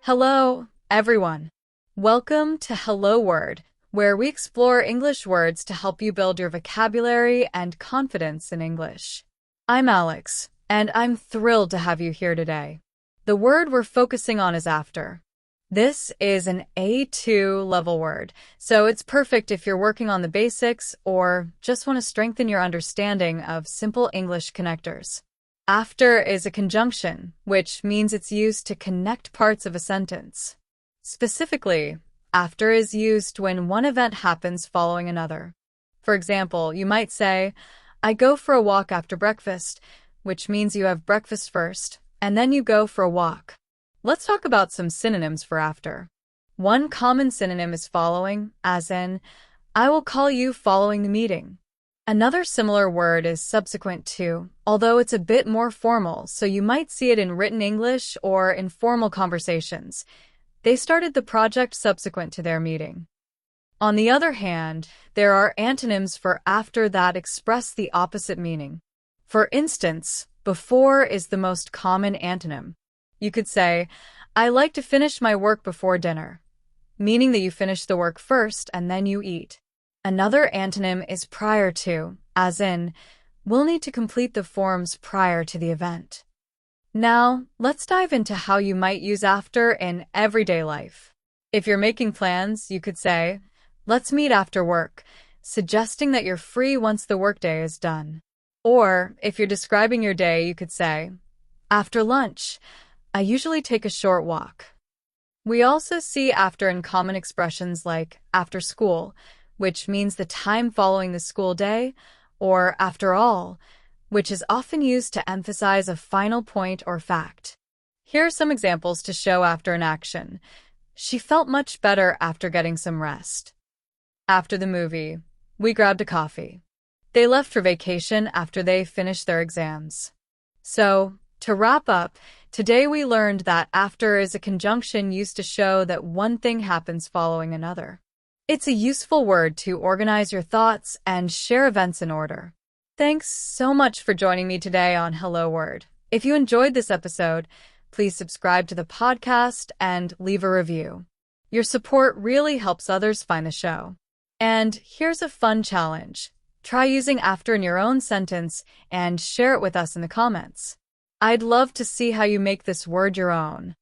Hello, everyone. Welcome to Hello Word, where we explore English words to help you build your vocabulary and confidence in English. I'm Alex, and I'm thrilled to have you here today. The word we're focusing on is after. This is an A2 level word, so it's perfect if you're working on the basics or just want to strengthen your understanding of simple English connectors. After is a conjunction, which means it's used to connect parts of a sentence. Specifically, after is used when one event happens following another. For example, you might say, I go for a walk after breakfast, which means you have breakfast first, and then you go for a walk. Let's talk about some synonyms for after. One common synonym is following, as in, I will call you following the meeting. Another similar word is subsequent to, although it's a bit more formal, so you might see it in written English or in formal conversations. They started the project subsequent to their meeting. On the other hand, there are antonyms for after that express the opposite meaning. For instance, before is the most common antonym. You could say, I like to finish my work before dinner, meaning that you finish the work first and then you eat. Another antonym is prior to, as in, we'll need to complete the forms prior to the event. Now, let's dive into how you might use after in everyday life. If you're making plans, you could say, let's meet after work, suggesting that you're free once the workday is done. Or, if you're describing your day, you could say, after lunch, I usually take a short walk. We also see after in common expressions like after school, which means the time following the school day, or after all, which is often used to emphasize a final point or fact. Here are some examples to show after in action. She felt much better after getting some rest. After the movie, we grabbed a coffee. They left for vacation after they finished their exams. So, to wrap up, today we learned that after is a conjunction used to show that one thing happens following another. It's a useful word to organize your thoughts and share events in order. Thanks so much for joining me today on Hello Word. If you enjoyed this episode, please subscribe to the podcast and leave a review. Your support really helps others find the show. And here's a fun challenge. Try using after in your own sentence and share it with us in the comments. I'd love to see how you make this word your own.